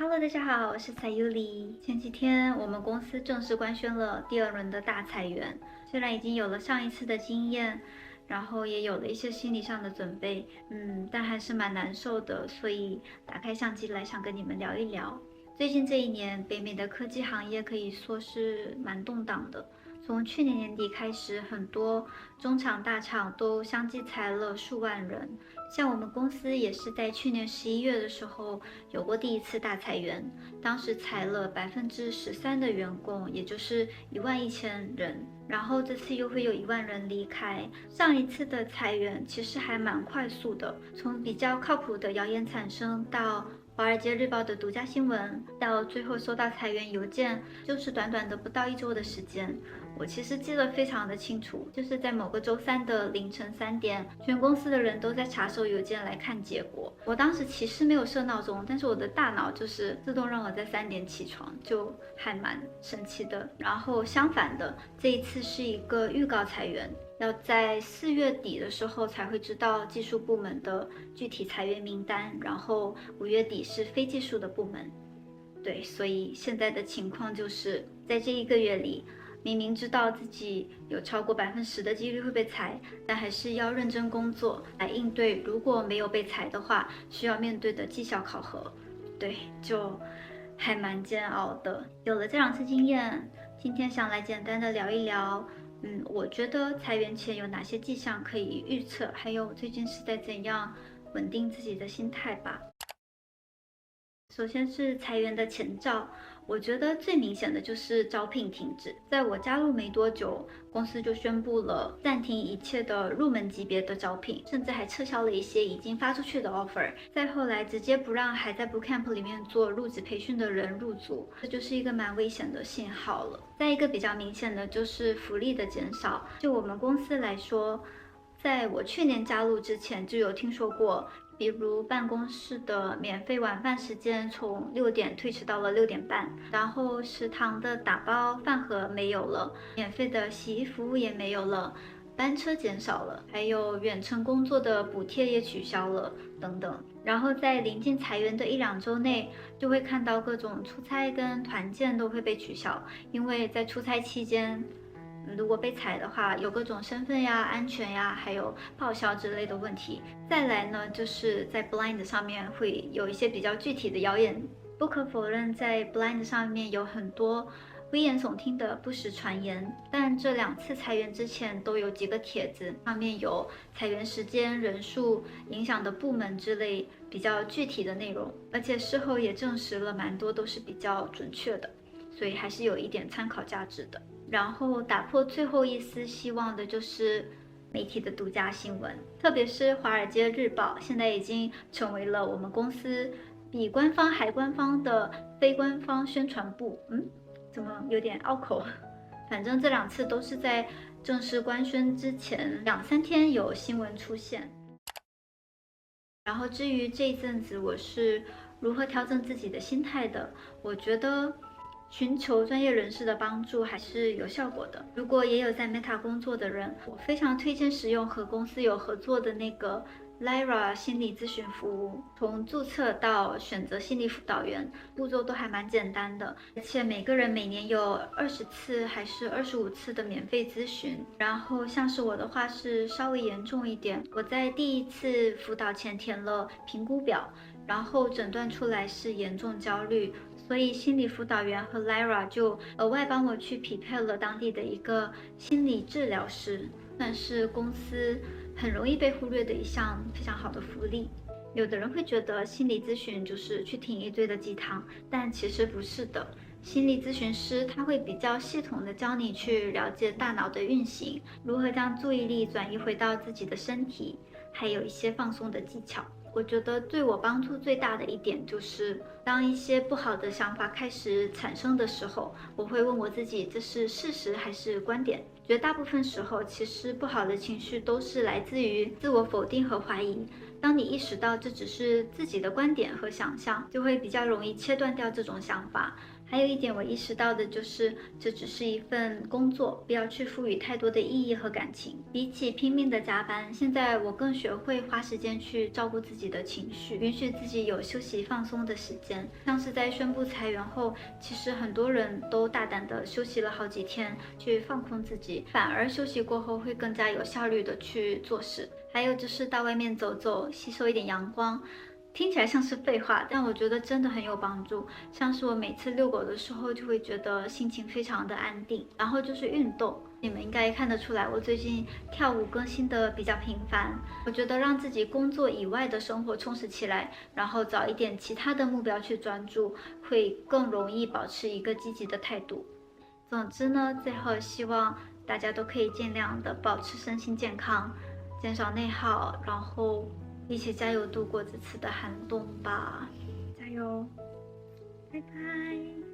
Hello，大家好，我是彩优里。前几天我们公司正式官宣了第二轮的大裁员，虽然已经有了上一次的经验，然后也有了一些心理上的准备，但还是蛮难受的，所以打开相机来想跟你们聊一聊。最近这一年，北美的科技行业可以说是蛮动荡的。从去年年底开始，很多中厂大厂都相继裁了数万人。像我们公司也是在去年11月的时候有过第一次大裁员，当时裁了13%的员工，也就是11000人。然后这次又会有1万人离开。上一次的裁员其实还蛮快速的，从比较靠谱的谣言产生到华尔街日报的独家新闻，到最后收到裁员邮件，就是短短的不到1周的时间。我其实记得非常的清楚，就是在某个周三的凌晨3点，全公司的人都在查收邮件来看结果。我当时其实没有设闹钟，但是我的大脑就是自动让我在3点起床，就还蛮神奇的。然后相反的，这一次是一个预告裁员，要在4月底的时候才会知道技术部门的具体裁员名单，然后5月底是非技术的部门。对，所以现在的情况就是在这1个月里，明明知道自己有超过10%的几率会被裁，但还是要认真工作来应对如果没有被裁的话需要面对的绩效考核。对，就还蛮煎熬的。有了这2次经验，今天想来简单的聊一聊，我觉得裁员前有哪些迹象可以预测，还有最近是在怎样稳定自己的心态吧。首先是裁员的前兆，我觉得最明显的就是招聘停止。在我加入没多久，公司就宣布了暂停一切的入门级别的招聘，甚至还撤销了一些已经发出去的 offer。再后来直接不让还在 bootcamp 里面做入职培训的人入组，这就是一个蛮危险的信号了。再一个比较明显的就是福利的减少。就我们公司来说，在我去年加入之前就有听说过，比如办公室的免费晚饭时间从6点推迟到了6点半，然后食堂的打包饭盒没有了，免费的洗衣服也没有了，班车减少了，还有远程工作的补贴也取消了，等等。然后在临近裁员的1-2周内，就会看到各种出差跟团建都会被取消，因为在出差期间，如果被裁的话，有各种身份呀、安全呀，还有报销之类的问题。再来呢，就是在 Blind 上面会有一些比较具体的谣言。不可否认，在 Blind 上面有很多危言耸听的不实传言，但这2次裁员之前都有几个帖子，上面有裁员时间、人数、影响的部门之类比较具体的内容，而且事后也证实了蛮多都是比较准确的，所以还是有一点参考价值的。然后打破最后一丝希望的就是媒体的独家新闻，特别是《华尔街日报》，现在已经成为了我们公司比官方还官方的非官方宣传部。怎么有点拗口？反正这2次都是在正式官宣之前2-3天有新闻出现。然后至于这一阵子我是如何调整自己的心态的，我觉得寻求专业人士的帮助还是有效果的。如果也有在 Meta 工作的人，我非常推荐使用和公司有合作的那个 Lyra 心理咨询服务。从注册到选择心理辅导员，步骤都还蛮简单的，而且每个人每年有20次还是25次的免费咨询。然后像是我的话是稍微严重一点，我在第1次辅导前填了评估表，然后诊断出来是严重焦虑。所以心理辅导员和 Lyra 就额外帮我去匹配了当地的一个心理治疗师，算是公司很容易被忽略的一项非常好的福利。有的人会觉得心理咨询就是去听一堆的鸡汤，但其实不是的。心理咨询师他会比较系统的教你去了解大脑的运行，如何将注意力转移回到自己的身体，还有一些放松的技巧。我觉得对我帮助最大的一点就是，当一些不好的想法开始产生的时候，我会问我自己，这是事实还是观点？绝大部分时候，其实不好的情绪都是来自于自我否定和怀疑。当你意识到这只是自己的观点和想象，就会比较容易切断掉这种想法，还有一点我意识到的就是，这只是一份工作，不要去赋予太多的意义和感情。比起拼命的加班，现在我更学会花时间去照顾自己的情绪，允许自己有休息放松的时间。像是在宣布裁员后，其实很多人都大胆的休息了好几天，去放空自己，反而休息过后会更加有效率的去做事。还有就是到外面走走，吸收一点阳光。听起来像是废话，但我觉得真的很有帮助。像是我每次遛狗的时候，就会觉得心情非常的安定。然后就是运动，你们应该看得出来，我最近跳舞更新的比较频繁。我觉得让自己工作以外的生活充实起来，然后找一点其他的目标去专注，会更容易保持一个积极的态度。总之呢，最后希望大家都可以尽量的保持身心健康，减少内耗，然后一起加油度过这次的寒冬吧，加油，拜拜。